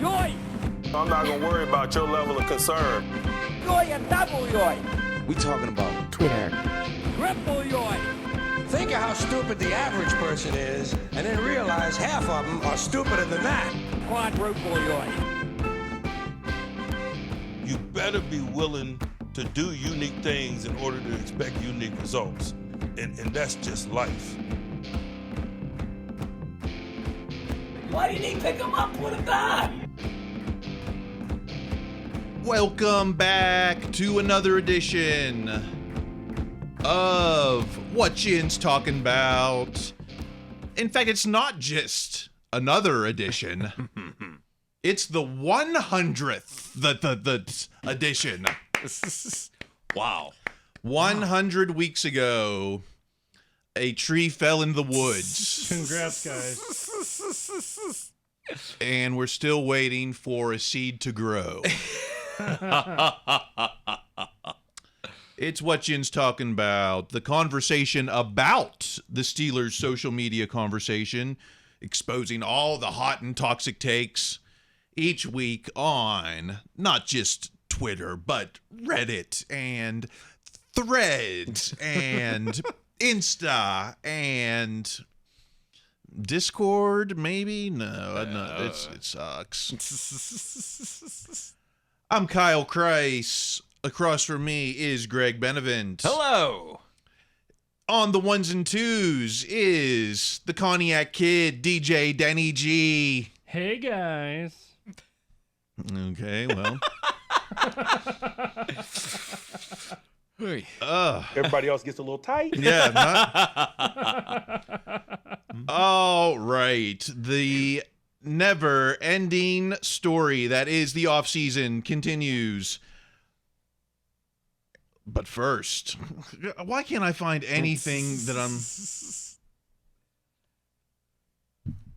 Yoy! I'm not gonna worry about your level of concern. Yoy and double yoy! We talking about Twitter. Triple yoy! Think of how stupid the average person is, and then realize half of them are stupider than that. Quadruple yoy! You better be willing to do unique things in order to expect unique results. And that's just life. Why didn't he pick him up with a bat? Welcome back to another edition of What Jin's Talking About. In fact, it's not just another edition. It's the 100th the edition. Wow. 100 weeks ago, a tree fell in the woods. Congrats, guys. And we're still waiting for a seed to grow. It's What Jin's Talking About, the conversation about the Steelers' social media conversation, exposing all the hot and toxic takes each week on not just Twitter, but Reddit and Threads and Insta and Discord, maybe? No, it sucks. I'm Kyle Kreis. Across from me is Greg Benevent. Hello. On the ones and twos is the Cognac Kid, DJ Denny G. Hey, guys. Okay, well. Everybody else gets a little tight. Yeah. All right. The never-ending story that is the off-season continues. But first, why can't I find anything that I'm...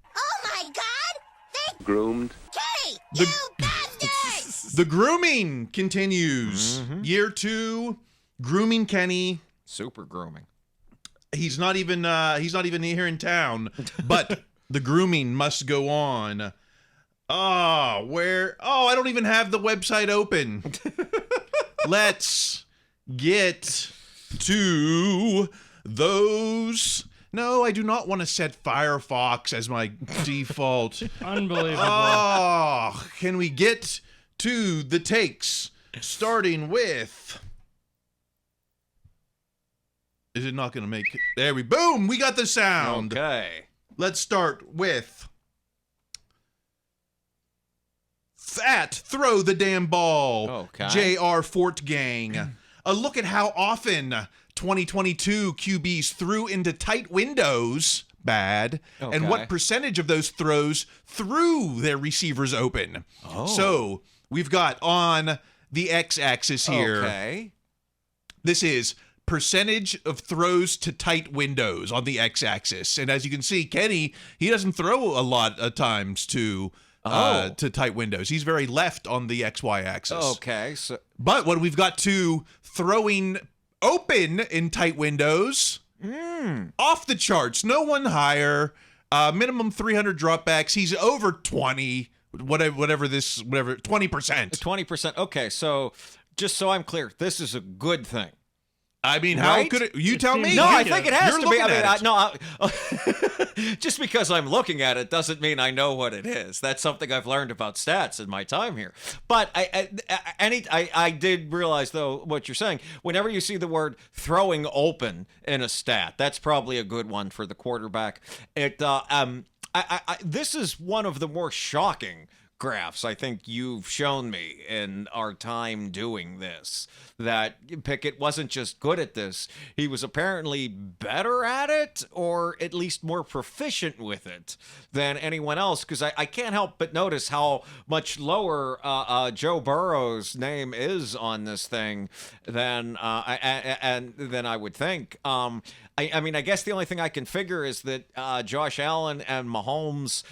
Oh my God! Groomed. Kenny, The- you bastard! The grooming continues. Year 2, Grooming Kenny. Super grooming. He's not even here in town, but the grooming must go on. I don't even have the website open. Let's get to those. No, I do not want to set Firefox as my default. Unbelievable. Oh, can we get to the takes? Starting with... Is it not going to make it? There we... Boom! We got the sound. Okay. Let's start with... Fat, throw the damn ball. Okay. J.R. Fort Gang. A look at how often 2022 QBs threw into tight windows, bad, and what percentage of those throws threw their receivers open. Oh. So we've got on the x-axis here. Okay. This is percentage of throws to tight windows on the x-axis. And as you can see, Kenny, he doesn't throw a lot of times to tight windows. He's very left on the XY axis. Okay. So But when we've got to throwing open in tight windows, off the charts, no one higher, minimum 300 dropbacks. He's over 20, whatever 20%. 20%. Okay. So just so I'm clear, this is a good thing. I mean, how Right? could it? You tell me. No, I think it has You're to be. looking at it. Just because I'm looking at it doesn't mean I know what it is. That's something I've learned about stats in my time here. But I did realize, though, what you're saying. Whenever you see the word throwing open in a stat, that's probably a good one for the quarterback. This is one of the more shocking graphs I think you've shown me in our time doing this, that Pickett wasn't just good at this, he was apparently better at it, or at least more proficient with it than anyone else, because I can't help but notice how much lower Joe Burrow's name is on this thing than I would think. I mean, I guess the only thing I can figure is that Josh Allen and Mahomes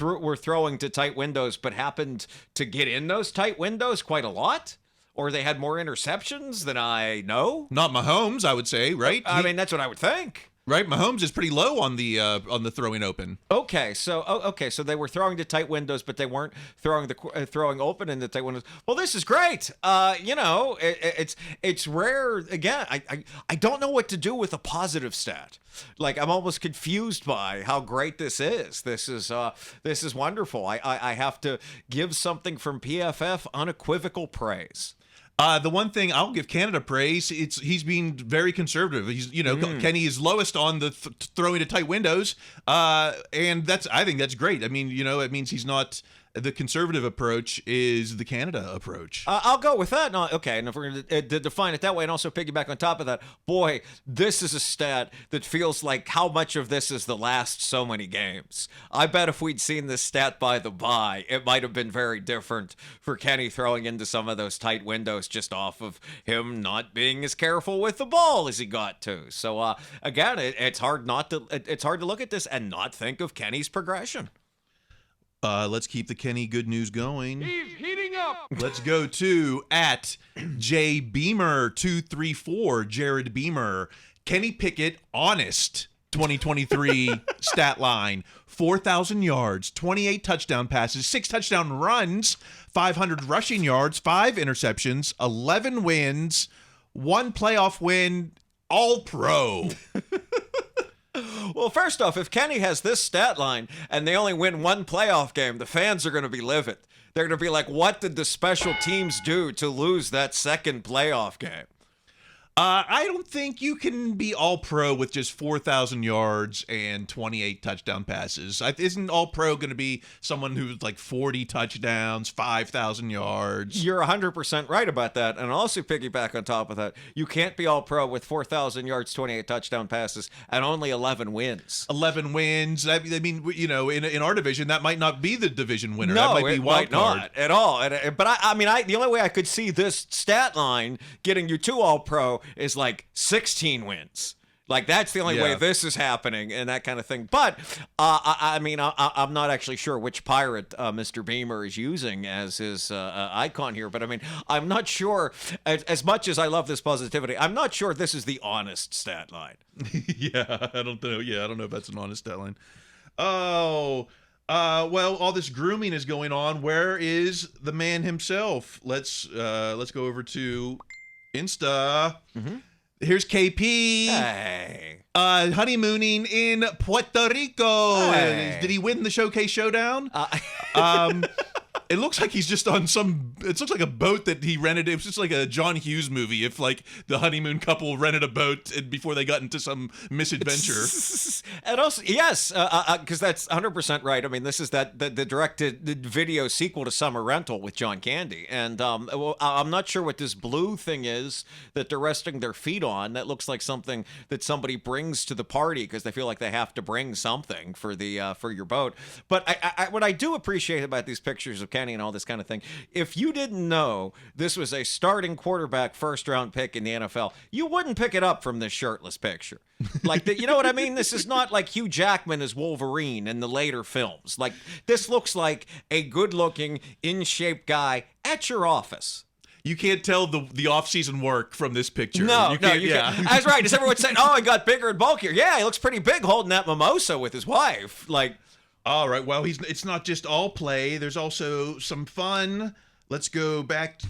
were throwing to tight windows, but happened to get in those tight windows quite a lot. Or they had more interceptions than I know. Not Mahomes, I would say, right? I mean, that's what I would think. Right, Mahomes is pretty low on the throwing open. Okay, so they were throwing to tight windows, but they weren't throwing open in the tight windows. Well, this is great. It's rare. Again, I don't know what to do with a positive stat. Like, I'm almost confused by how great this is. This is wonderful. I have to give something from PFF unequivocal praise. The one thing I'll give Canada praise, he's being very conservative. He's Kenny is lowest on the throwing to tight windows, and I think that's great. I mean, it means he's not. The conservative approach is the Canada approach. I'll go with that. No, okay, and if we're going to define it that way and also piggyback on top of that, boy, this is a stat that feels like how much of this is the last so many games. I bet if we'd seen this stat by the by, it might have been very different for Kenny throwing into some of those tight windows just off of him not being as careful with the ball as he got to. So, again, it's hard to look at this and not think of Kenny's progression. Let's keep the Kenny good news going. He's heating up. Let's go to at JBeamer234, Jared Beamer. Kenny Pickett, honest 2023 stat line. 4,000 yards, 28 touchdown passes, 6 touchdown runs, 500 rushing yards, 5 interceptions, 11 wins, 1 playoff win, all pro. Well, first off, if Kenny has this stat line and they only win 1 playoff game, the fans are going to be livid. They're going to be like, what did the special teams do to lose that second playoff game? I don't think you can be all pro with just 4,000 yards and 28 touchdown passes. Isn't all pro going to be someone who's like 40 touchdowns, 5,000 yards? You're 100% right about that. And I'll also piggyback on top of that. You can't be all pro with 4,000 yards, 28 touchdown passes, and only 11 wins. 11 wins. I mean, in our division, that might not be the division winner. No, that might be wild card. Not at all. But the only way I could see this stat line getting you to all pro is like 16 wins. Like, that's the only way this is happening and that kind of thing. But, I'm not actually sure which pirate Mr. Beamer is using as his icon here. But, I'm not sure, as much as I love this positivity, I'm not sure this is the honest stat line. I don't know. I don't know if that's an honest stat line. Oh, well, all this grooming is going on. Where is the man himself? Let's go over to Insta. Mm-hmm. Here's KP. Hey. Honeymooning in Puerto Rico. Hey. Did he win the Showcase Showdown? It looks like he's just on it looks like a boat that he rented. It was just like a John Hughes movie if like the honeymoon couple rented a boat before they got into some misadventure. And also, yes, because that's 100% right. This is the directed video sequel to Summer Rental with John Candy. And I'm not sure what this blue thing is that they're resting their feet on. That looks like something that somebody brings to the party because they feel like they have to bring something for your boat. But what I do appreciate about these pictures of Kenny and all this kind of thing, if you didn't know this was a starting quarterback first-round pick in the NFL, you wouldn't pick it up from this shirtless picture. Like, you know what I mean? This is not like Hugh Jackman as Wolverine in the later films. Like, this looks like a good-looking, in-shape guy at your office. You can't tell the off-season work from this picture. No, you can't. That's right. Is everyone saying, oh, he got bigger and bulkier? Yeah, he looks pretty big holding that mimosa with his wife. Like, all right, well, it's not just all play. There's also some fun. Let's go back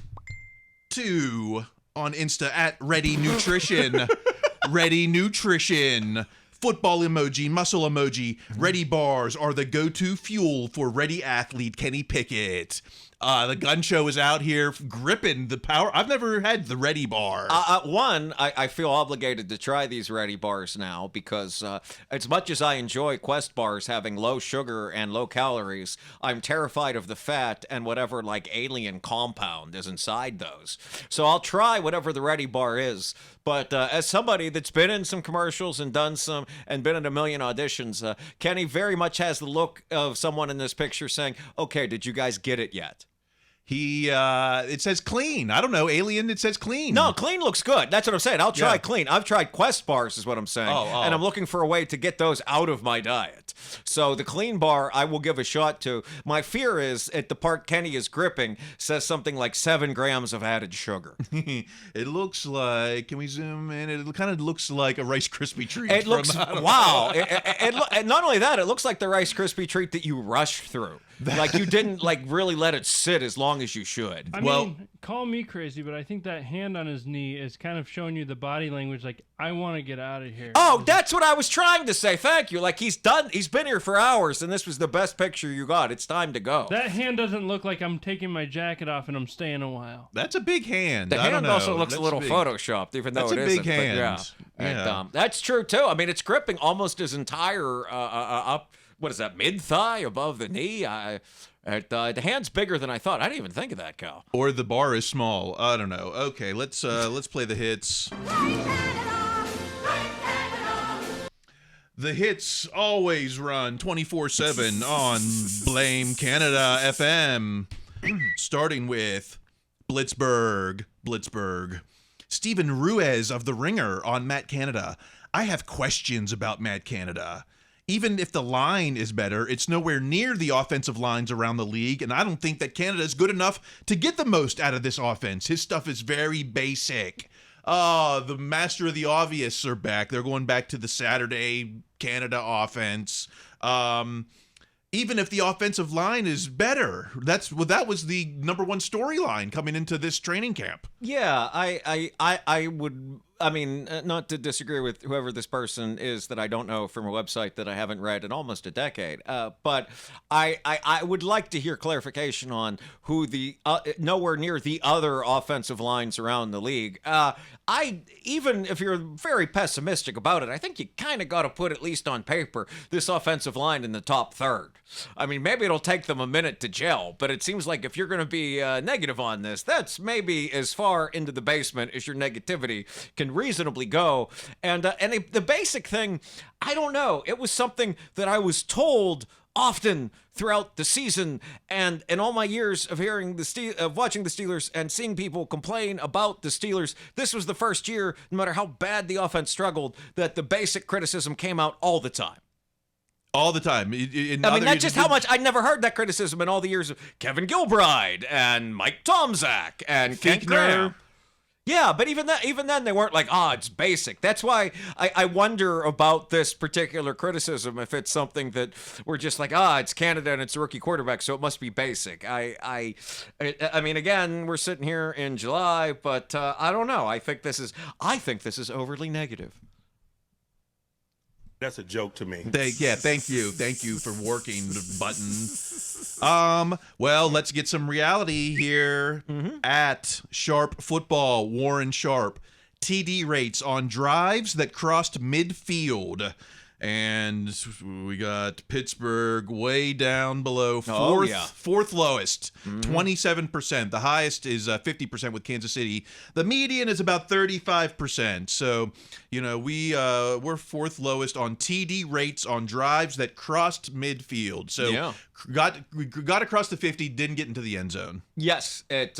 to on Insta at Ready Nutrition. Ready Nutrition. Football emoji, muscle emoji. Ready bars are the go-to fuel for ready athlete Kenny Pickett. The gun show is out here gripping the power. I've never had the Ready bar. I feel obligated to try these Ready bars now because as much as I enjoy Quest bars having low sugar and low calories, I'm terrified of the fat and whatever like alien compound is inside those. So I'll try whatever the Ready bar is. But as somebody that's been in some commercials and done some and been in a million auditions, Kenny very much has the look of someone in this picture saying, okay, did you guys get it yet? it says clean. I don't know, Alien, it says clean. No, clean looks good. That's what I'm saying. I'll try Yeah. clean. I've tried Quest bars is what I'm saying. And I'm looking for a way to get those out of my diet. So the clean bar I will give a shot to. My fear is at the part Kenny is gripping says something like 7 grams of added sugar. It looks like, can we zoom in? It kind of looks like a Rice Krispie treat. It looks, wow. And not only that, it looks like the Rice Krispie treat that you rushed through. Like you didn't like really let it sit as long as you should. I mean, call me crazy, but I think that hand on his knee is kind of showing you the body language. Like, I want to get out of here. Oh, that's what I was trying to say. Thank you. Like he's been here for hours, and this was the best picture you got. It's time to go. That hand doesn't look like I'm taking my jacket off and I'm staying a while. That's a big hand. The I don't hand know. also looks That's a little big. photoshopped, even though That's it a isn't. big hand. But yeah. Yeah. And, that's true too. I mean, it's gripping almost his entire up. What is that? Mid thigh above the knee. The hand's bigger than I thought. I didn't even think of that, Cal. Or the bar is small. I don't know. Okay, let's play the hits. The hits always run 24/7 on Blame Canada FM. Starting with Blitzberg. Stephen Ruiz of The Ringer on Matt Canada. I have questions about Matt Canada. Even if the line is better, it's nowhere near the offensive lines around the league, and I don't think that Canada is good enough to get the most out of this offense. His stuff is very basic. The master of the obvious are back. They're going back to the Saturday Canada offense. Even if the offensive line is better, that was the number one storyline coming into this training camp. Yeah, I would. I mean, not to disagree with whoever this person is that I don't know from a website that I haven't read in almost a decade, but I would like to hear clarification on who the nowhere near the other offensive lines around the league. Even if you're very pessimistic about it, I think you kind of got to put, at least on paper, this offensive line in the top third. I mean, maybe it'll take them a minute to gel, but it seems like if you're going to be negative on this, that's maybe as far into the basement as your negativity can reasonably go. And the basic thing, I don't know. It was something that I was told often throughout the season, and in all my years of hearing of watching the Steelers and seeing people complain about the Steelers, this was the first year, no matter how bad the offense struggled, that the basic criticism came out all the time. All the time. That's just how much I'd never heard that criticism in all the years of Kevin Gilbride and Mike Tomczak and Kent Graham. Yeah, but even then they weren't like, it's basic. That's why I wonder about this particular criticism, if it's something that we're just like, it's Canada and it's a rookie quarterback, so it must be basic. I mean, again, we're sitting here in July, but I don't know. I think this is overly negative. That's a joke to me. Thank you for working the button. Well, let's get some reality here. At Sharp Football, Warren Sharp. TD rates on drives that crossed midfield. And we got Pittsburgh way down below, fourth lowest, 27%. The highest is 50% with Kansas City. The median is about 35%. So, we're fourth lowest on TD rates on drives that crossed midfield. So got across the 50, didn't get into the end zone. Yes, that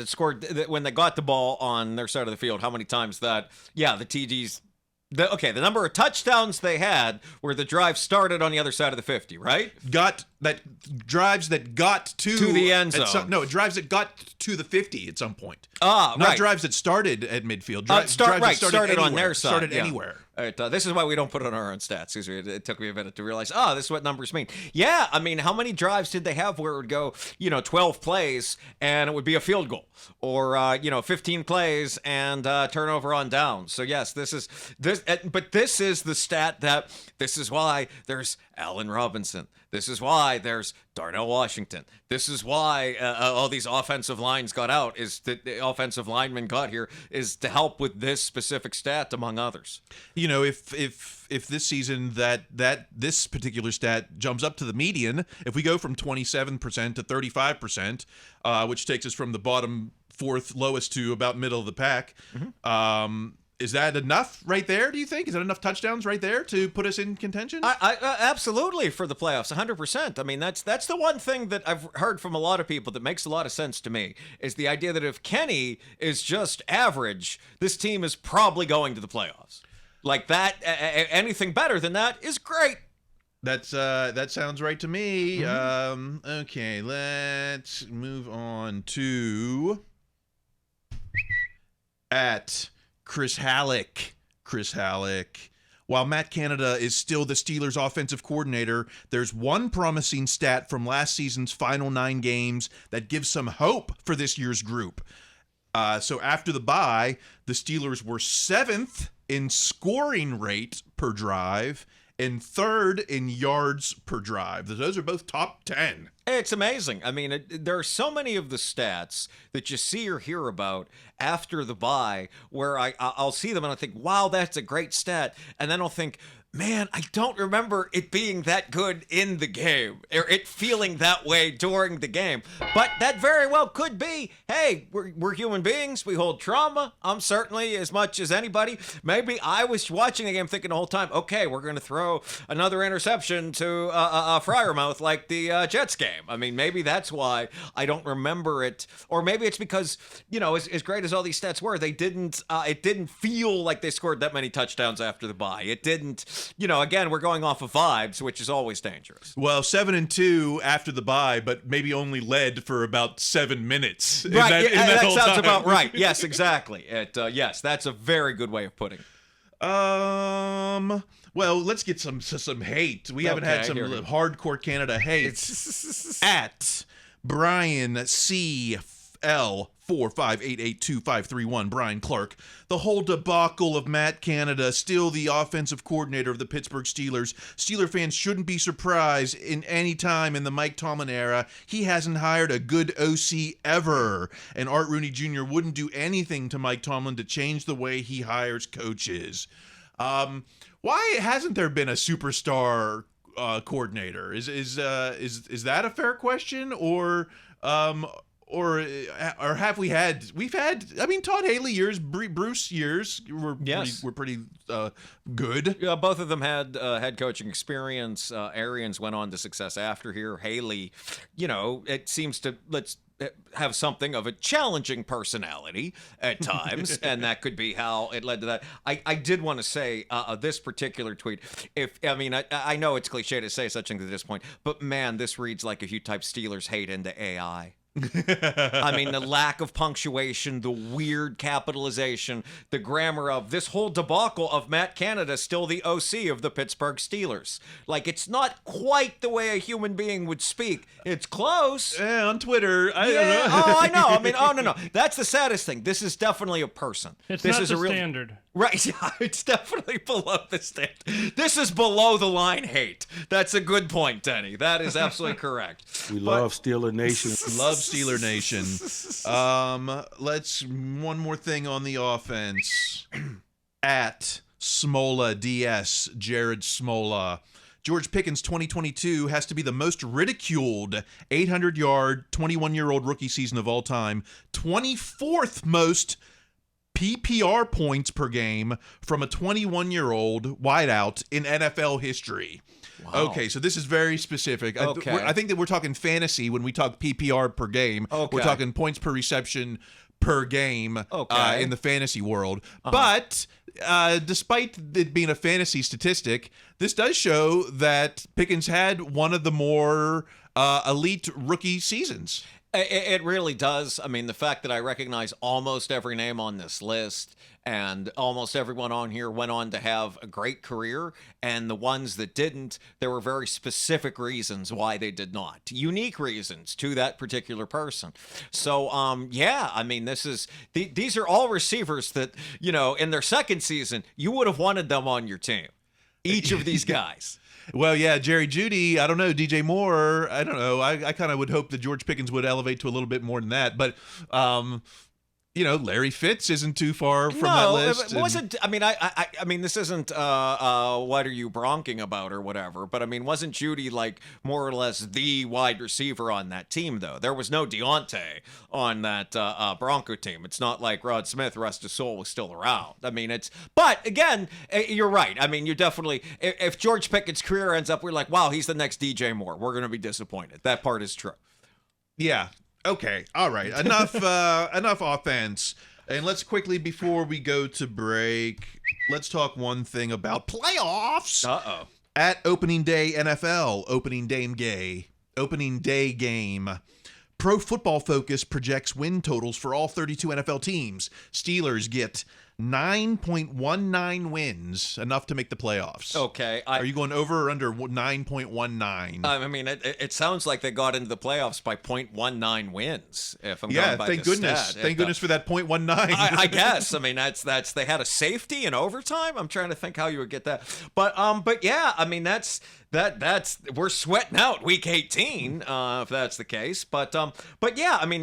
scored when they got the ball on their side of the field. How many times the TDs. The number of touchdowns they had where the drive started on the other side of the 50, right? Drives that got to the end zone. Drives that got to the 50 at some point. Not drives that started at midfield. Started on their side. Started anywhere. All right, this is why we don't put it on our own stats, because it took me a minute to realize, this is what numbers mean. Yeah, I mean, how many drives did they have where it would go, 12 plays and it would be a field goal, or 15 plays and turnover on downs? So yes, this is the stat that this is why there's Allen Robinson. This is why there's Darnell Washington. This is why all these offensive lines got out, is that the offensive linemen got here, is to help with this specific stat, among others. If this season this particular stat jumps up to the median, if we go from 27% to 35%, which takes us from the bottom fourth lowest to about middle of the pack, Is that enough right there, do you think? Is that enough touchdowns right there to put us in contention? I absolutely for the playoffs, 100%. I mean, that's the one thing that I've heard from a lot of people that makes a lot of sense to me, is the idea that if Kenny is just average, this team is probably going to the playoffs. Like that, anything better than that is great. That sounds right to me. Okay, let's move on to at Chris Halleck. While Matt Canada is still the Steelers' offensive coordinator, there's one promising stat from last season's final 9 games that gives some hope for this year's group. So after the bye, the Steelers were 7th in scoring rate per drive and 3rd in yards per drive. Those are both top 10. It's amazing. I mean, there are so many of the stats that you see or hear about after the bye where I'll see them and I think, wow, that's a great stat. And then I'll think, man, I don't remember it being that good in the game, or it feeling that way during the game. But that very well could be, hey, we're human beings. We hold trauma. I'm certainly as much as anybody. Maybe I was watching the game thinking the whole time, okay, we're going to throw another interception to Friarmouth like the Jets game. I mean, maybe that's why I don't remember it. Or maybe it's because, you know, as great as all these stats were, it didn't feel like they scored that many touchdowns after the bye. It didn't. You know, again, we're going off of vibes, which is always dangerous. Well, 7-2 after the bye, but maybe only led for about 7 minutes. Right, that whole sounds time. about right. Yes, exactly. Yes, that's a very good way of putting it. Well, let's get some hate. We haven't had some hardcore Canada hate. At Brian C.L. 458825531, Brian Clark. The whole debacle of Matt Canada, still the offensive coordinator of the Pittsburgh Steelers. Steeler fans shouldn't be surprised in any time in the Mike Tomlin era. He hasn't hired a good OC ever. And Art Rooney Jr. wouldn't do anything to Mike Tomlin to change the way he hires coaches. Why hasn't there been a superstar coordinator? Is that a fair question, or have we've had, I mean, Todd Haley years, Bruce years were pretty good. Yeah, both of them had head coaching experience. Arians went on to success after here. Haley, you know, it seems to, let's have something of a challenging personality at times, and that could be how it led to that. I did want to say this particular tweet. I know it's cliche to say such things at this point, but man, this reads like if you type Steelers hate into AI. I mean, the lack of punctuation, the weird capitalization, the grammar of this whole debacle of Matt Canada, still the OC of the Pittsburgh Steelers. Like, it's not quite the way a human being would speak. It's close. Yeah, on Twitter. I don't know. Oh, I know. I mean, no. That's the saddest thing. This is definitely a person. It's this not is the a real standard. Right, yeah, it's definitely below the standard. This is below the line hate. That's a good point, Denny. That is absolutely correct. We love Steeler Nation. Love Steeler Nation. Let's one more thing on the offense. At Smola DS, Jared Smola. George Pickens' 2022 has to be the most ridiculed 800-yard, 21-year-old rookie season of all time. 24th most PPR points per game from a 21-year-old wideout in NFL history. Wow. Okay, so this is very specific. Okay. I think that we're talking fantasy when we talk PPR per game. Okay. We're talking points per reception per game in the fantasy world. But despite it being a fantasy statistic, this does show that Pickens had one of the more elite rookie seasons. It really does. I mean, the fact that I recognize almost every name on this list and almost everyone on here went on to have a great career, and the ones that didn't, there were very specific reasons why they did not. Unique reasons to that particular person. So, I mean, these are all receivers that, you know, in their second season, you would have wanted them on your team. Each of these guys. Well, yeah, Jerry Jeudy, I don't know, DJ Moore, I don't know. I kind of would hope that George Pickens would elevate to a little bit more than that. But Larry Fitz isn't too far from that No, list. it wasn't. I mean, I mean, this isn't. What are you bronking about or whatever? But I mean, wasn't Judy like more or less the wide receiver on that team? Though there was no Deontay on that Bronco team. It's not like Rod Smith, rest his soul, was still around. I mean, it's. But again, you're right. I mean, you definitely. If George Pickett's career ends up, we're like, wow, he's the next DJ Moore. We're gonna be disappointed. That part is true. Yeah. Okay. All right. Enough offense. And let's quickly, before we go to break, let's talk one thing about playoffs. Uh-oh. At opening day NFL, opening day game. Pro Football Focus projects win totals for all 32 NFL teams. Steelers get 9.19 wins, enough to make the playoffs. Okay. Are you going over or under 9.19? I mean, it sounds like they got into the playoffs by 0.19 wins. If I'm going by thank the goodness. stat. Thank goodness for that 0.19. I guess. I mean, that's they had a safety in overtime. I'm trying to think how you would get that. But yeah, I mean, that's we're sweating out week 18 if that's the case. But yeah, I mean,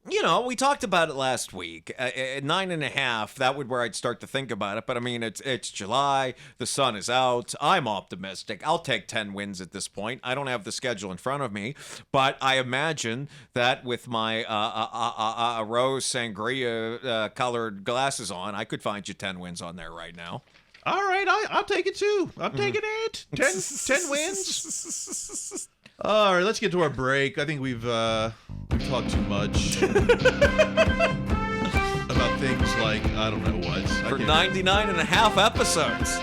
we talked about it last week. At 9.5, that would where I'd start to think about it. But I mean, it's July. The sun is out. I'm optimistic. I'll take 10 wins at this point. I don't have the schedule in front of me, but I imagine that with my rose sangria colored glasses on, I could find you 10 wins on there right now. All right, I'll take it too. I'm taking it. 10 wins. All right, let's get to our break. I think we've talked too much about things like, I don't know what. For 99 and a half episodes.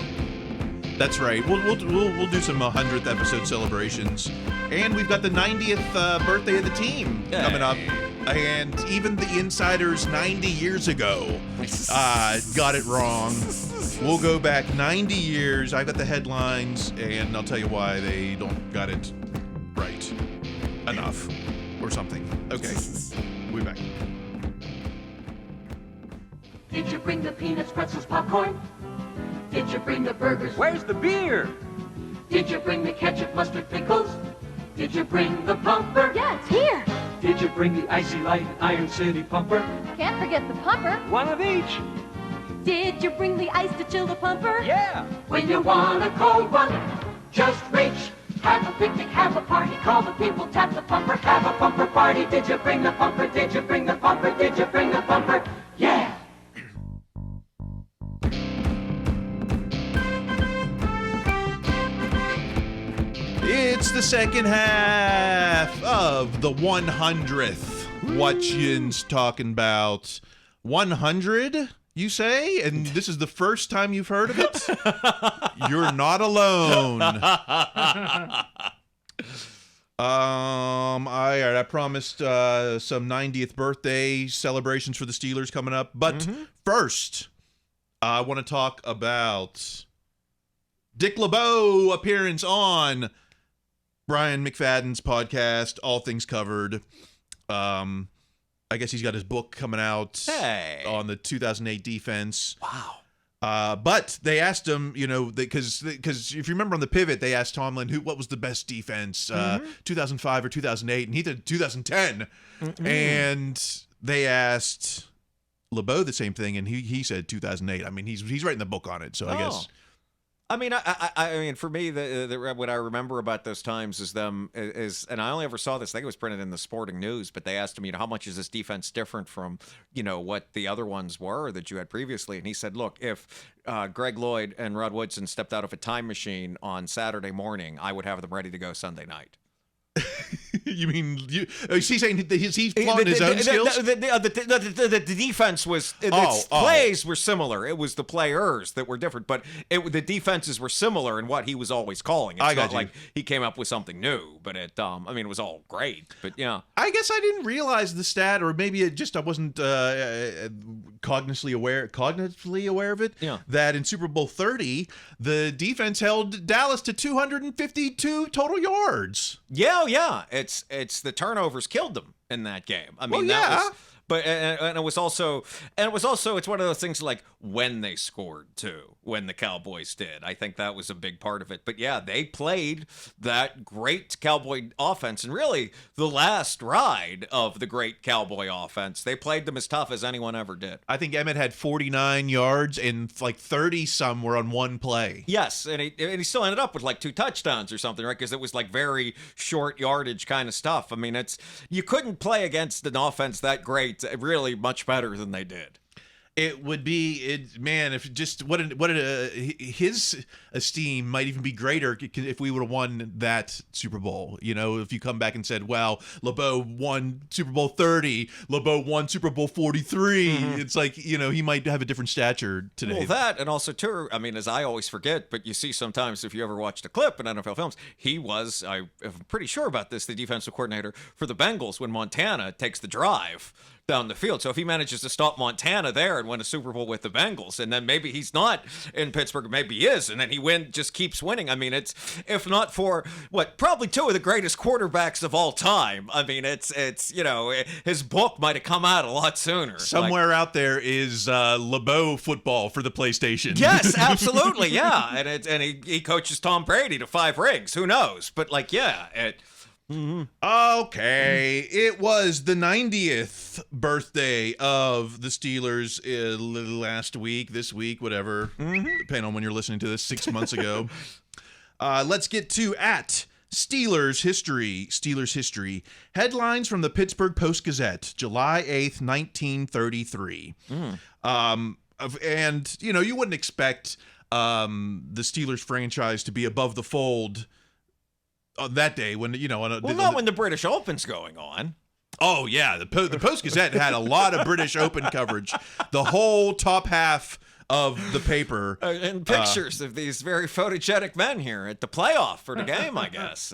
That's right. We'll do some 100th episode celebrations. And we've got the 90th birthday of the team coming up. And even the insiders 90 years ago got it wrong. We'll go back 90 years. I got the headlines, and I'll tell you why they don't got it right enough or something. Okay, we'll be back. Did you bring the peanuts, pretzels, popcorn? Did you bring the burgers? Where's the beer? Did you bring the ketchup, mustard, pickles? Did you bring the pumper? Yeah, it's here. Did you bring the Icy Light Iron City pumper? Can't forget the pumper. One of each. Did you bring the ice to chill the pumper? Yeah. When you want a cold one, just reach. Have a picnic, have a party, call the people, tap the pumper, have a pumper party. Did you bring the pumper? Did you bring the pumper? Did you bring the pumper? Yeah. It's the second half of the 100th. What Yin's talking about. 100, you say? And this is the first time you've heard of it? You're not alone. I promised some 90th birthday celebrations for the Steelers coming up. But first, I want to talk about Dick LeBeau appearance on Brian McFadden's podcast, All Things Covered. I guess he's got his book coming out on the 2008 defense. Wow. But they asked him, because if you remember on the pivot, they asked Tomlin what was the best defense, 2005 or 2008, and he did 2010. And they asked LeBeau the same thing, and he said 2008. I mean, he's writing the book on it, so I guess. I mean, I mean, for me, what I remember about those times is and I only ever saw this. I think it was printed in the Sporting News, but they asked him, how much is this defense different from, what the other ones were that you had previously? And he said, look, if Greg Lloyd and Rod Woodson stepped out of a time machine on Saturday morning, I would have them ready to go Sunday night. You mean is he saying he's flaunting his own skills? The defense was plays were similar. It was the players that were different, but the defenses were similar in what he was always calling. It's not like he came up with something new, but it was all great. But yeah, I guess I didn't realize the stat, or maybe I wasn't cognitively aware of it. Yeah. That in Super Bowl 30, the defense held Dallas to 252 total yards. Yeah. It's the turnovers killed them in that game. I mean, But and it was also it's one of those things like when they scored too, when the Cowboys did. I think that was a big part of it. But yeah, they played that great Cowboy offense, and really the last ride of the great Cowboy offense. They played them as tough as anyone ever did. I think Emmett had 49 yards and like 30 some were on one play. Yes, and he still ended up with like 2 touchdowns or something, right? Because it was like very short yardage kind of stuff. I mean, you couldn't play against an offense that great really much better than they did. It would be, man, if just his esteem might even be greater if we would have won that Super Bowl. You know, if you come back and said, "Wow, LeBeau won Super Bowl 30, LeBeau won Super Bowl 43," it's like, you know, he might have a different stature today. Well, that, and also too, I mean, as I always forget, but you see sometimes if you ever watched a clip in NFL films, he was, I'm pretty sure about this, the defensive coordinator for the Bengals when Montana takes the drive down the field. So if he manages to stop Montana there and win a Super Bowl with the Bengals, and then maybe he's not in Pittsburgh, maybe he is, and then he just keeps winning. I mean, it's, if not for probably 2 of the greatest quarterbacks of all time. I mean, it's you know, his book might have come out a lot sooner. Somewhere out there is LeBeau football for the PlayStation. Yes, absolutely, yeah. And he coaches Tom Brady to 5 rings. Who knows? But like, yeah, Okay, it was the 90th birthday of the Steelers this week, whatever, depending on when you're listening to this, 6 months ago. Let's get to at Steelers history. Headlines from the Pittsburgh Post-Gazette, July 8th, 1933. And, you know, you wouldn't expect the Steelers franchise to be above the fold on that day when, you know, not when the British Open's going on. Oh yeah, the Post-Gazette had a lot of British Open coverage. The whole top half of the paper and pictures of these very photogenic men here at the playoff for the game, I guess.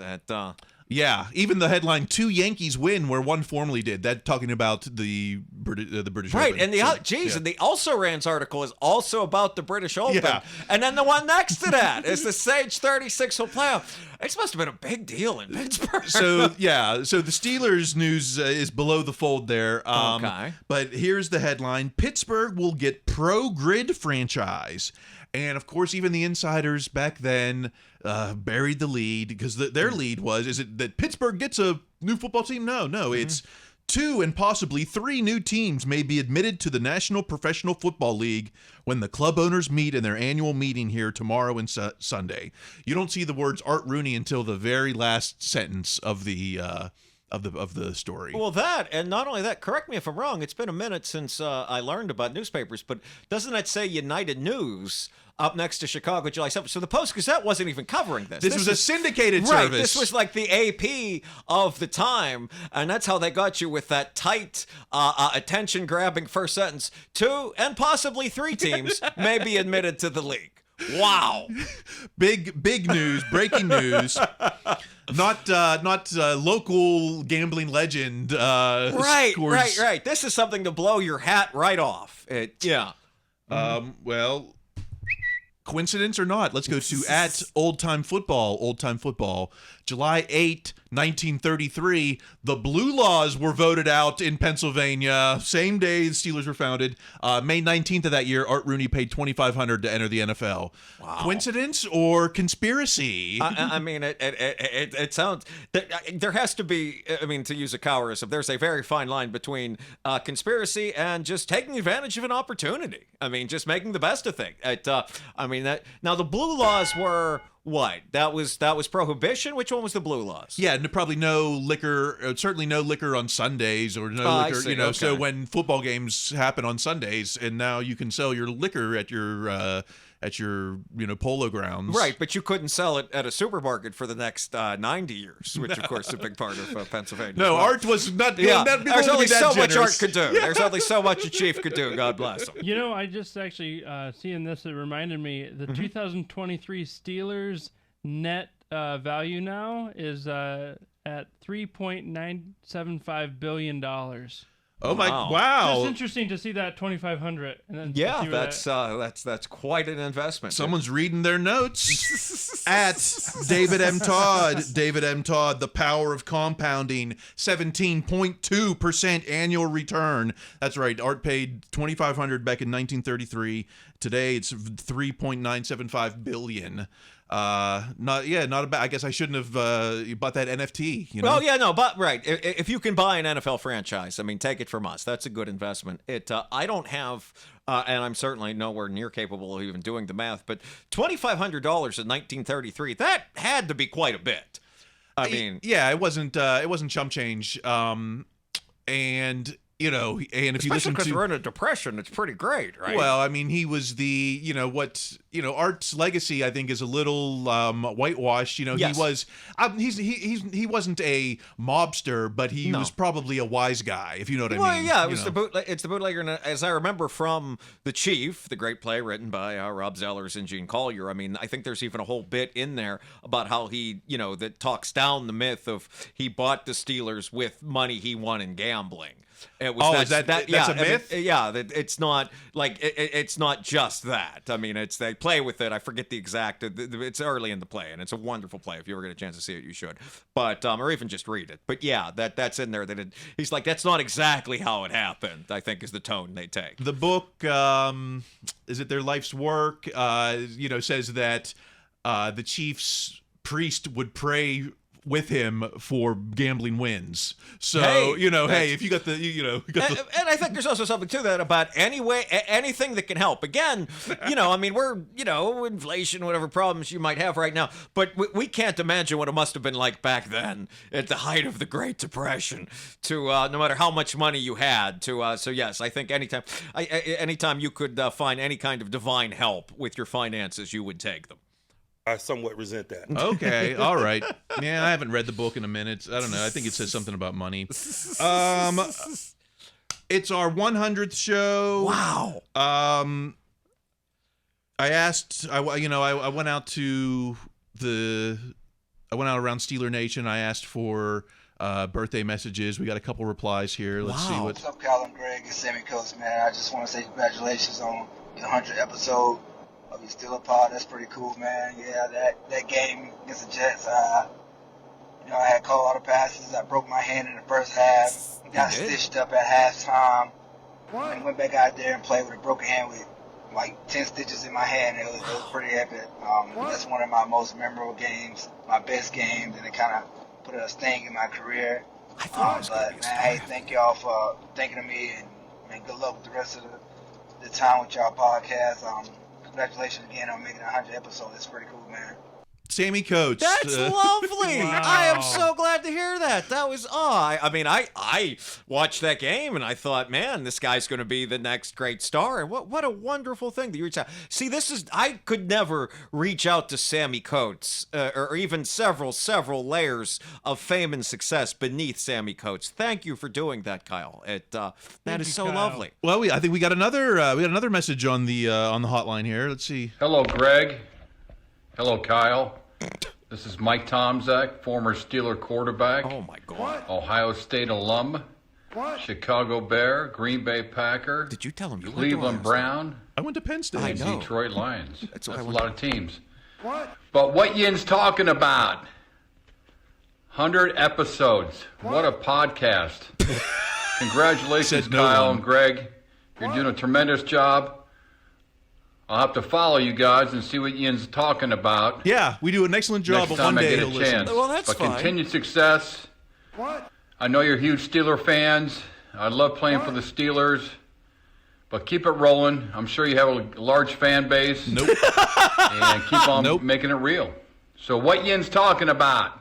Yeah, even the headline, 2 Yankees win where one formerly did. That talking about the British right, Open. and and the Also-Rans article is also about the British Open. Yeah. And then the one next to that is the Sage 36 hole playoff. It must have been a big deal in Pittsburgh. So the Steelers news is below the fold there. Okay. But here's the headline. Pittsburgh will get pro-grid franchise. And, of course, even the insiders back then buried the lead because their lead is it that Pittsburgh gets a new football team? No. It's 2 and possibly 3 new teams may be admitted to the National Professional Football League when the club owners meet in their annual meeting here tomorrow and Sunday. You don't see the words Art Rooney until the very last sentence of the story. Well, that, and not only that, correct me if I'm wrong, it's been a minute since I learned about newspapers, but doesn't that say United News up next to Chicago, July 7th? So the Post-Gazette wasn't even covering this. This was a syndicated right, service. This was like the AP of the time, and that's how they got you with that tight, attention-grabbing first sentence. 2 and possibly 3 teams may be admitted to the league. Wow. Big news, breaking news. Not local gambling legend. Right. This is something to blow your hat right off. Well, coincidence or not, let's go to at Old Time Football. July 8, 1933, the Blue Laws were voted out in Pennsylvania. Same day the Steelers were founded. May 19th of that year, Art Rooney paid $2,500 to enter the NFL. Wow. Coincidence or conspiracy? I mean, it sounds... There has to be, I mean, to use a cowardice, there's a very fine line between conspiracy and just taking advantage of an opportunity. I mean, just making the best of things. Now, the Blue Laws were... What? That was prohibition? Which one was the Blue Laws? Yeah, probably no liquor, certainly no liquor on Sundays or no liquor, you know. Okay. So when football games happen on Sundays and now you can sell your liquor at your polo grounds. Right, but you couldn't sell it at a supermarket for the next 90 years, which of course is a big part of Pennsylvania. No, Art was not there's only so much Art could do. Yeah. There's only so much a chief could do. God bless him. You know, I just actually seeing this, it reminded me the 2023 Steelers net value now is at $3.975 billion. Oh my! Wow. Wow! It's interesting to see that 2,500, and then Yeah, see where that's quite an investment. Someone's reading their notes. At David M. Todd. David M. Todd, the power of compounding, 17.2% annual return. That's right. Art paid $2,500 back in 1933. Today it's 3.975 billion. Not a bad. I guess I shouldn't have bought that NFT. You know? Well, yeah, no, but right. If you can buy an NFL franchise, I mean, take it from us. That's a good investment. I don't have, and I'm certainly nowhere near capable of even doing the math, but $2,500 in 1933, that had to be quite a bit. I mean, yeah, it wasn't chump change. And you know, and if you listen because to, we're in a depression, it's pretty great, right? well, I mean, he was the, Art's legacy, I think, is a little whitewashed. You know, Yes. he was, he wasn't a mobster, but he was probably a wise guy, if you know what I mean. Well, yeah, it's the bootlegger, and as I remember from The Chief, the great play written by Rob Zellers and Gene Collier. I mean, I think there's even a whole bit in there about how he, that talks down the myth of he bought the Steelers with money he won in gambling. It was that's yeah, a myth? It's not like it's not just that. I mean, they play with it. I forget the exact. It's early in the play, and it's a wonderful play. If you ever get a chance to see it, you should. But or even just read it. But yeah, that's in there. He's like, that's not exactly how it happened. I think is the tone they take. The book, is it Their Life's Work? Says that the Chiefs priest would pray with him for gambling wins. So, hey, if you got the, and I think there's also something to that about anything that can help. Again, I mean, we're, inflation, whatever problems you might have right now, but we can't imagine what it must have been like back then at the height of the Great Depression to, no matter how much money you had to, so yes, I think anytime you could find any kind of divine help with your finances, you would take them. I somewhat resent that. Okay, all right. Yeah, I haven't read the book in a minute. I don't know. I think it says something about money. It's our 100th show. Wow. I asked. I went out around Steeler Nation. I asked for birthday messages. We got a couple replies here. Let's see What's up, Kyle and Greg? It's Sammy Coates, man. I just want to say congratulations on your 100th episode of your Steeler Pod. That's pretty cool, man. Yeah, that game against the Jets, I had caught all the passes. I broke my hand in the first half. Got stitched up at halftime. And went back out there and played with a broken hand with like 10 stitches in my hand. It was pretty epic. That's one of my most memorable games, my best games, and it kind of put a sting in my career. But man, hey, thank y'all for thinking of me, and man, good luck with the rest of the time with y'all podcast. Congratulations again on making 100 episodes. It's pretty cool, man. Sammy Coates. That's lovely. Wow. I am so glad to hear that. That was I mean, I watched that game and I thought, man, this guy's going to be the next great star. And what a wonderful thing that you reached out. See, I could never reach out to Sammy Coates or even several layers of fame and success beneath Sammy Coates. Thank you for doing that, Kyle. That is so Kyle. lovely. Well, I think we got another message on the hotline here. Let's see. Hello, Greg. Hello, Kyle. This is Mike Tomczak, former Steeler quarterback. Oh, my God. Ohio State alum. Chicago Bear, Green Bay Packer. Did you tell him you Cleveland went to Brown. I went to Penn State. I know. Detroit Lions. That's a what I lot of teams. But what Yin's talking about? 100 episodes. What a podcast. Congratulations, Said no Kyle one. and Greg. You're doing a tremendous job. I'll have to follow you guys and see what Ian's talking about. Yeah, we do an excellent job. Next But one time I day get a he'll listen. chance. Well, that's but fine. continued success. I know you're huge Steeler fans. I love playing for the Steelers. But keep it rolling. I'm sure you have a large fan base. Nope. And keep on making it real. So what Yin's talking about?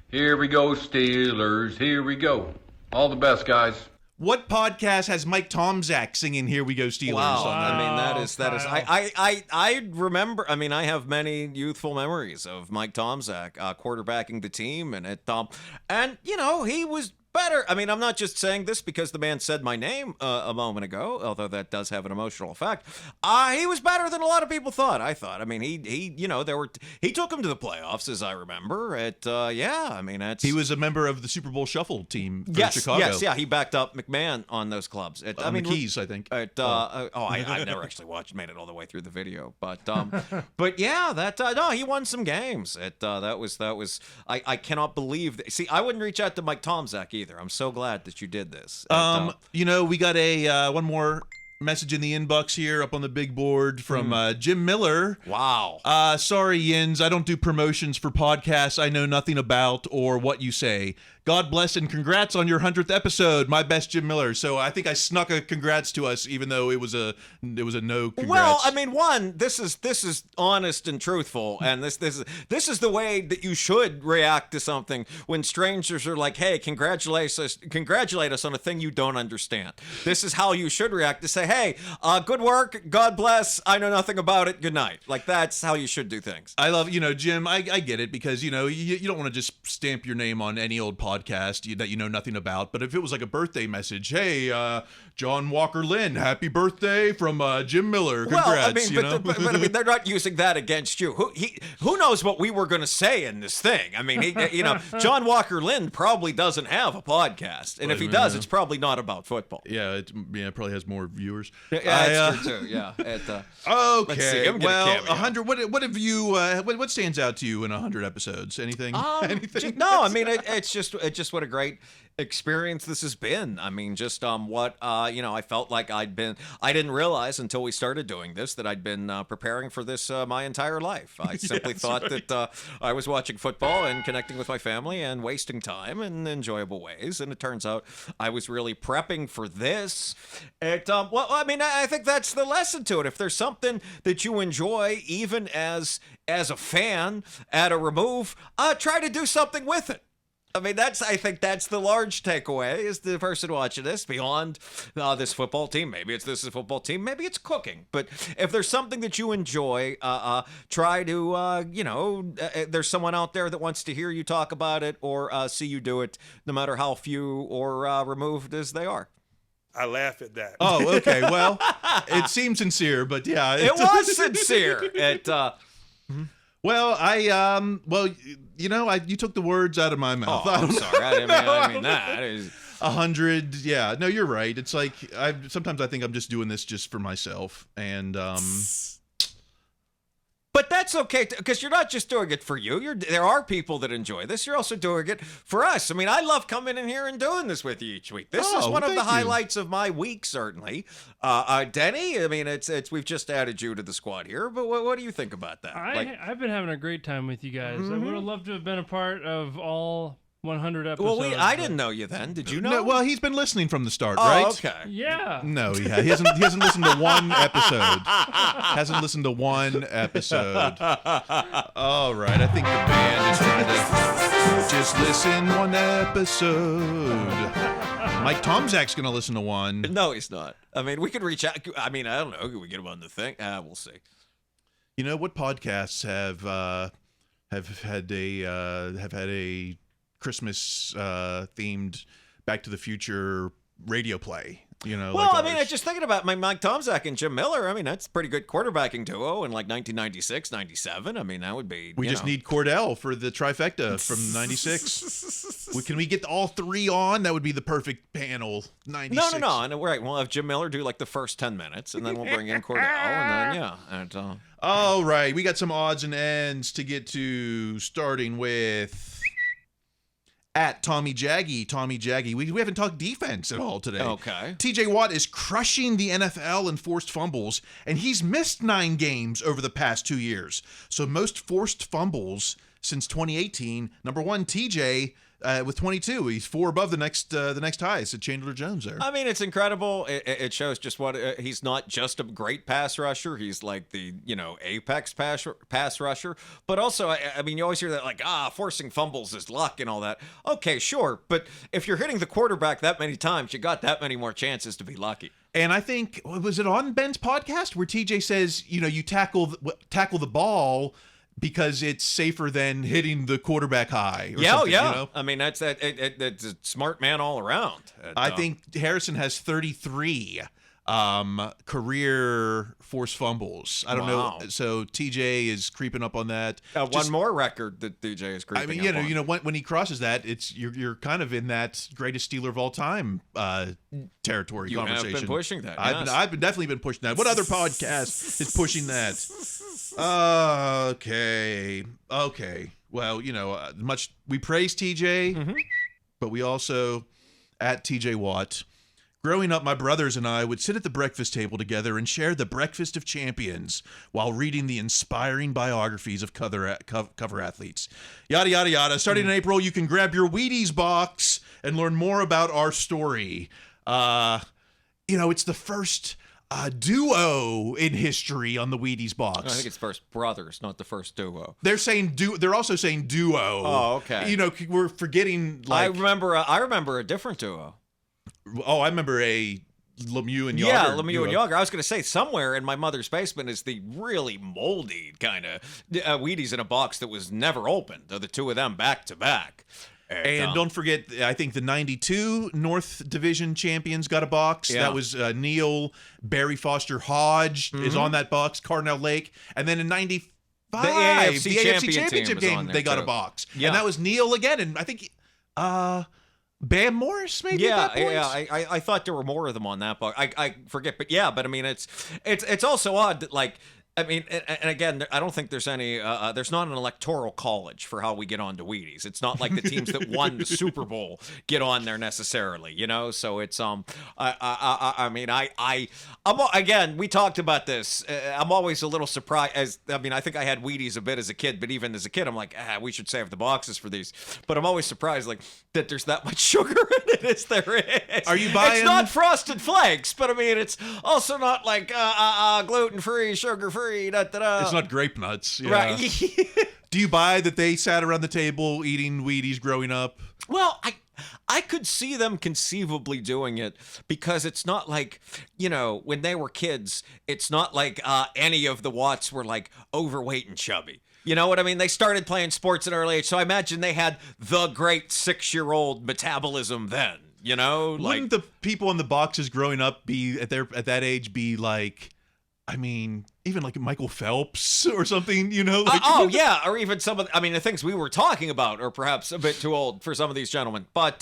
Here we go, Steelers. Here we go. All the best, guys. What podcast has Mike Tomczak singing "Here We Go Steelers"? Wow. On that? I mean, that is. I remember. I mean, I have many youthful memories of Mike Tomczak quarterbacking the team, and he was better. I mean, I'm not just saying this because the man said my name a moment ago, although that does have an emotional effect. He was better than a lot of people thought. I thought. I mean, he he took him to the playoffs, as I remember. He was a member of the Super Bowl Shuffle team for yes, Chicago. Yes, yeah, he backed up McMahon on those clubs. The Keys, I think. I've never actually made it all the way through the video, but yeah, no, he won some games. That was. I cannot believe that. See, I wouldn't reach out to Mike Tomczak either. I'm so glad that you did this. We got a one more message in the inbox here up on the big board from Jim Miller. Wow. Sorry, Yins, I don't do promotions for podcasts I know nothing about or what you say. God bless and congrats on your 100th episode. My best, Jim Miller. So I think I snuck a congrats to us, even though it was a no congrats. Well, I mean, this is honest and truthful, and this is the way that you should react to something when strangers are like, "Hey, congratulate us on a thing you don't understand." This is how you should react, to say, "Hey, good work. God bless. I know nothing about it. Good night." Like, that's how you should do things. I love, Jim. I get it, because you don't want to just stamp your name on any old podcast that you know nothing about. But if it was like a birthday message, hey, John Walker Lynn, happy birthday from Jim Miller. Congrats. But I mean, they're not using that against you. Who knows what we were going to say in this thing? I mean, John Walker Lynn probably doesn't have a podcast, and if he does, it's probably not about football. Yeah, it probably has more viewers. Yeah, that's true too. Yeah. Okay. Well, 100. What have you? What stands out to you in 100 episodes? Anything? Anything? No, I mean, it's just what a great experience this has been. I mean, just what I felt like I didn't realize until we started doing this that I'd been preparing for this my entire life. I simply thought that I was watching football and connecting with my family and wasting time in enjoyable ways, and it turns out I was really prepping for this. I think that's the lesson to it. If there's something that you enjoy, even as a fan at a remove, try to do something with it. I mean, I think that's the large takeaway, is the person watching this beyond this football team. Maybe it's this football team. Maybe it's cooking. But if there's something that you enjoy, try to, there's someone out there that wants to hear you talk about it or see you do it, no matter how few or removed as they are. I laugh at that. Oh, okay. Well, it seems sincere, but yeah. It was sincere. Well, you took the words out of my mouth. Oh, I'm sorry. I didn't mean that. 100. Yeah. No, you're right. It's like sometimes I think I'm just doing this just for myself, and But that's okay, because you're not just doing it for you. There are people that enjoy this. You're also doing it for us. I mean, I love coming in here and doing this with you each week. This is one of the highlights of my week, certainly. Denny, I mean, we've just added you to the squad here, but what do you think about that? I've been having a great time with you guys. I would have loved to have been a part of all 100 episodes. Well, I didn't know you then. Did you know? No, well, he's been listening from the start, right? Oh, okay. Yeah. No, he hasn't listened to one episode. Hasn't listened to one episode. All right, I think the band is trying to just listen one episode. Mike Tomczak's going to listen to one. No, he's not. I mean, we could reach out. I mean, I don't know. Can we get him on the thing? We'll see. You know what podcasts have had a Christmas themed Back to the Future radio play? Well, I mean, just thinking about Mike Tomczak and Jim Miller, I mean, that's a pretty good quarterbacking duo in like 1996, 97. I mean, that would be. We just need Cordell for the trifecta from 96. Can we get all three on? That would be the perfect panel. 96. No. And right, we'll have Jim Miller do like the first 10 minutes, and then we'll bring in Cordell, and then all right, we got some odds and ends to get to, starting with at Tommy Jaggy. We haven't talked defense at all today. Okay. TJ Watt is crushing the NFL in forced fumbles, and he's missed 9 games over the past 2 years. So most forced fumbles since 2018. Number 1, TJ with 22. He's 4 above the next highest at Chandler Jones there. I mean, it's incredible. It shows just what he's not just a great pass rusher. He's like the apex pass rusher. But also, I mean, you always hear that like forcing fumbles is luck and all that. Okay, sure, but if you're hitting the quarterback that many times, you got that many more chances to be lucky. And I think, was it on Ben's podcast where TJ says, you tackle the ball because it's safer than hitting the quarterback high. Or Yeah, something, yeah. You know? I mean, that's it's a smart man all around. I think Harrison has 33 career forced fumbles. I don't know. So TJ is creeping up on that. One more record that DJ is creeping. I mean, you know, when he crosses that, it's you're kind of in that greatest Steeler of all time territory conversation. You have been pushing that. I've definitely been pushing that. What other podcast is pushing that? Okay. Well, you know, we praise TJ, but we also at TJ Watt. Growing up, my brothers and I would sit at the breakfast table together and share the breakfast of champions while reading the inspiring biographies of cover athletes. Yada, yada, yada. Starting in April, you can grab your Wheaties box and learn more about our story. You know, it's the first duo in history on the Wheaties box. I think it's first brothers, not the first duo. They're saying They're also saying duo. Oh, okay. You know, we're forgetting. I remember a different duo. Oh, I remember a Lemieux and Yager. Yeah, Lemieux and Yager. I was going to say somewhere in my mother's basement is the really moldy kind of Wheaties in a box that was never opened. The two of them back to back. And don't forget, I think the 92 North Division champions got a box. Yeah. That was Neil, Barry Foster Hodge is on that box, Carnell Lake. And then in 95, the AFC Championship game, they got a box. Yeah. And that was Neil again. And I think Bam Morris maybe at that point? Yeah. I thought there were more of them on that box. I forget. But yeah, I mean, it's also odd that, like, I mean, and again, I don't think there's any, there's not an electoral college for how we get on to Wheaties. It's not like the teams that won the Super Bowl get on there necessarily, you know? So it's, I mean, again, we talked about this. I'm always a little surprised. I mean, I think I had Wheaties a bit as a kid, but even as a kid, I'm like, we should save the boxes for these. But I'm always surprised, like, that there's that much sugar in it as there is. Are you buying? It's not Frosted Flakes, but I mean, it's also not like gluten-free, sugar-free. It's not grape nuts. Yeah. Right. Do you buy that they sat around the table eating Wheaties growing up? Well, I could see them conceivably doing it because it's not like, you know, when they were kids, it's not like any of the Watts were like overweight and chubby. You know what I mean? They started playing sports at an early age, so I imagine they had the great 6-year-old metabolism then. You know, wouldn't the people in the boxes growing up be at that age be like? I mean, even like Michael Phelps or something, you know? Like, yeah, or even some of the things we were talking about are perhaps a bit too old for some of these gentlemen. But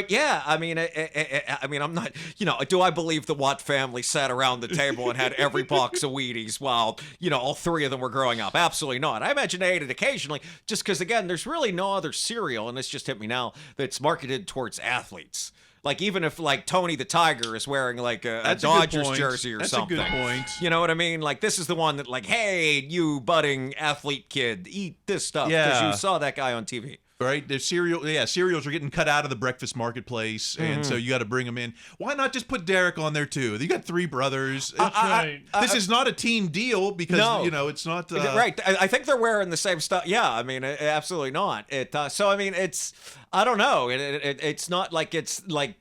yeah, I mean, I'm not, you know, do I believe the Watt family sat around the table and had every box of Wheaties while, you know, all three of them were growing up? Absolutely not. I imagine they ate it occasionally just because, again, there's really no other cereal, and this just hit me now, that's marketed towards athletes. Like, even if, like, Tony the Tiger is wearing, like, a Dodgers jersey or something. That's a good point. You know what I mean? Like, this is the one that, like, hey, you budding athlete kid, eat this stuff. Because you saw that guy on TV. Right? There's cereals are getting cut out of the breakfast marketplace, and so you got to bring them in. Why not just put Derek on there, too? You got 3 brothers. This is not a team deal because, you know, it's not... Right. I think they're wearing the same stuff. Yeah, I mean, absolutely not. So, I mean, it's... I don't know. It's not like it's like...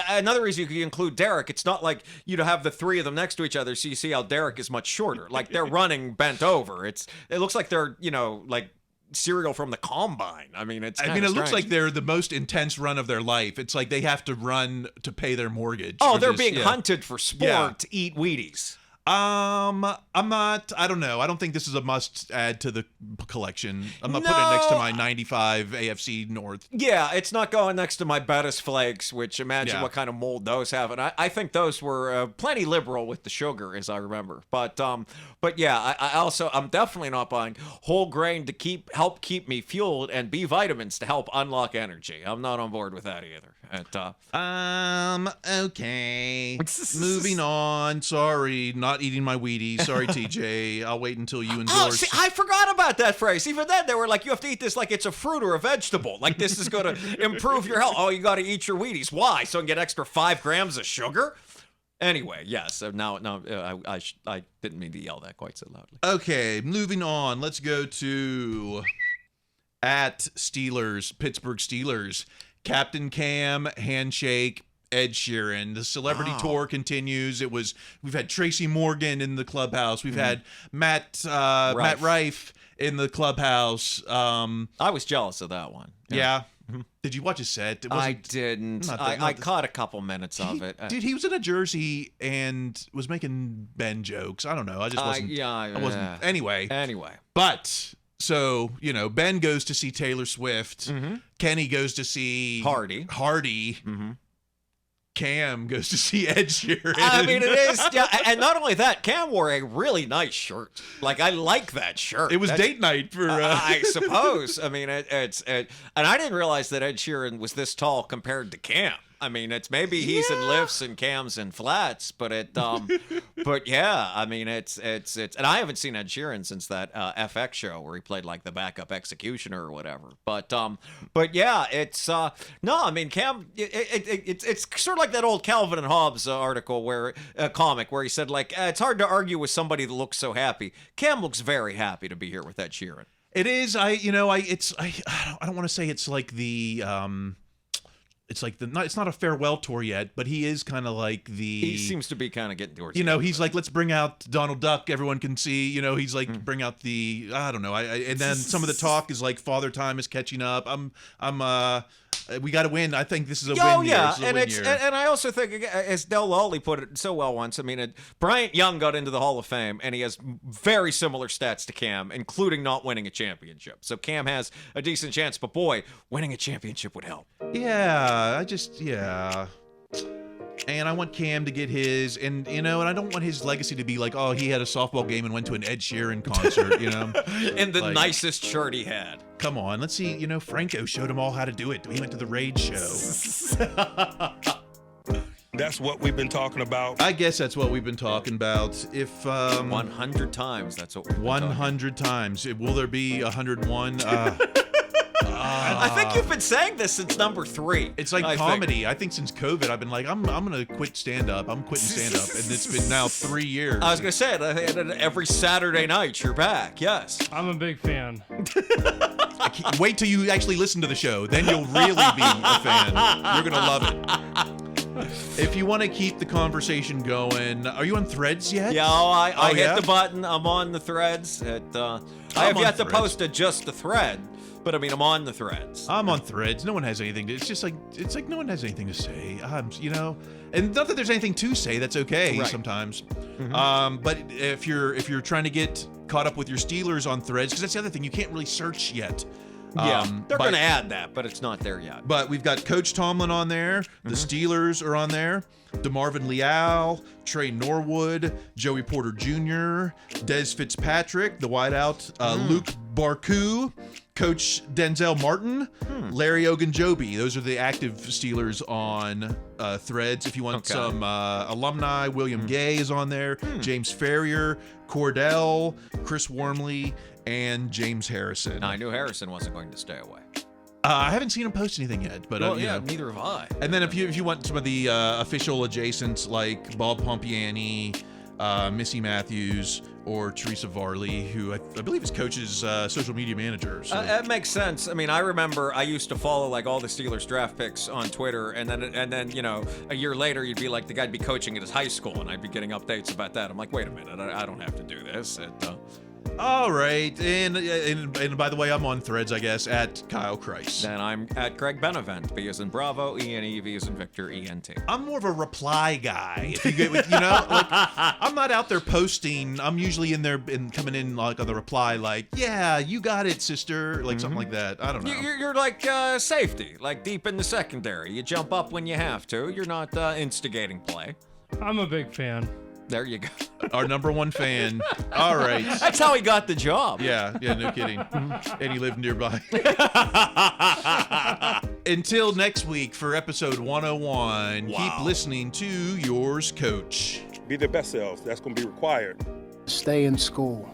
Another reason you could include Derek, it's not like you'd have the 3 of them next to each other, so you see how Derek is much shorter. Like, they're running bent over. It looks like they're, you know, like cereal from the combine. I mean, it looks like they're the most intense run of their life. It's like they have to run to pay their mortgage. Oh, they're being hunted for sport to eat Wheaties. I don't know. I don't think this is a must add to the collection. I'm not putting it next to my 95 AFC North. Yeah, it's not going next to my Bettis Flakes, which imagine what kind of mold those have. And I think those were plenty liberal with the sugar, as I remember. But yeah, I'm definitely not buying whole grain to help keep me fueled and B vitamins to help unlock energy. I'm not on board with that either. Okay. Moving on. Sorry, not eating my Wheaties. Sorry, TJ. I'll wait until you endorse. Oh, see, I forgot about that phrase. Even then, they were like, you have to eat this like it's a fruit or a vegetable. Like, this is going to improve your health. Oh, you got to eat your Wheaties. Why? So I can get extra 5 grams of sugar? Anyway, yes. I didn't mean to yell that quite so loudly. Okay, moving on. Let's go to @Steelers, Pittsburgh Steelers. Captain Cam, handshake, Ed Sheeran. The celebrity tour continues. We've had Tracy Morgan in the clubhouse. We've had Matt Rife in the clubhouse. I was jealous of that one. Yeah. Did you watch his set? I didn't. I caught a couple minutes of it. Dude, he was in a jersey and was making Ben jokes. I don't know. I just wasn't. I wasn't. Anyway. But so Ben goes to see Taylor Swift. Kenny goes to see Hardy. Cam goes to see Ed Sheeran. I mean, it is, yeah. And not only that, Cam wore a really nice shirt. Like, I like that shirt. It was date night for. I suppose. I mean, and I didn't realize that Ed Sheeran was this tall compared to Cam. I mean, it's maybe he's in lifts and Cam's in flats, but but yeah, I mean, it's, and I haven't seen Ed Sheeran since that FX show where he played like the backup executioner or whatever. But yeah, it's no, I mean, Cam, it's sort of like that old Calvin and Hobbes article comic where he said like it's hard to argue with somebody that looks so happy. Cam looks very happy to be here with Ed Sheeran. It is. I don't want to say it's like the. It's not a farewell tour yet, but he is kind of like the. He seems to be kind of getting towards. He's like, let's bring out Donald Duck. Everyone can see. He's like, bring out the. I don't know. And then some of the talk is like, Father Time is catching up. We got to win. I think this is a win year. And I also think, as Del Lawley put it so well once. I mean, Bryant Young got into the Hall of Fame, and he has very similar stats to Cam, including not winning a championship. So Cam has a decent chance, but boy, winning a championship would help. Yeah, and I want Cam to get his, and and I don't want his legacy to be like, oh, he had a softball game and went to an Ed Sheeran concert, in the nicest shirt he had. Come on, let's see. Franco showed him all how to do it. He went to the Raid show. That's what we've been talking about. I guess that's what we've been talking about. If 100 times, that's what we've been 100 times. Will there be 101? I think you've been saying this since number 3. It's like comedy. I think since COVID, I've been like, I'm gonna quit stand-up. I'm quitting stand-up, and it's been now 3 years. I was gonna say it. Every Saturday night, you're back. Yes, I'm a big fan. Wait till you actually listen to the show, then you'll really be a fan. You're gonna love it. If you want to keep the conversation going, are you on Threads yet? Yeah, I hit the button. I'm on the Threads. I have yet to post just the thread. But I mean, I'm on the Threads. I'm on Threads. No one has anything to. It's like no one has anything to say. And not that there's anything to say. That's okay sometimes. But if you're trying to get caught up with your Steelers on Threads, because that's the other thing, you can't really search yet. Yeah, they're going to add that, but it's not there yet. But we've got Coach Tomlin on there. The Steelers are on there. DeMarvin Leal, Trey Norwood, Joey Porter Jr., Des Fitzpatrick, the wideout, Luke Barku, Coach Denzel Martin, Larry Ogunjobi. Those are the active Steelers on Threads. If you want some alumni, William Gay is on there, James Ferrier, Cordell, Chris Wormley, and James Harrison. I knew Harrison wasn't going to stay away. I haven't seen him post anything yet, but neither have I. And then if you want some of the official adjacents like Bob Pompiani, Missy Matthews, or Teresa Varley, who I believe is Coach's social media manager. So. That makes sense. I mean, I remember I used to follow like all the Steelers draft picks on Twitter, and then a year later you'd be like the guy'd be coaching at his high school, and I'd be getting updates about that. I'm like, wait a minute, I don't have to do this. All right, and by the way, I'm on Threads, I guess, at Kyle Kreis. And I'm at Greg Benevent, B as in Bravo, E-N-E, V as in Victor, E-N-T. I'm more of a reply guy. If you get, like, I'm not out there posting. I'm usually in there and coming in like on the reply, like, yeah, you got it, sister, like something like that. I don't know. You're like safety, like deep in the secondary. You jump up when you have to. You're not instigating play. I'm a big fan. There you go. Our number one fan. All right. That's how he got the job. Yeah, no kidding. And he lived nearby. Until next week for episode 101, keep listening to yours, Coach. Be their best selves. That's going to be required. Stay in school.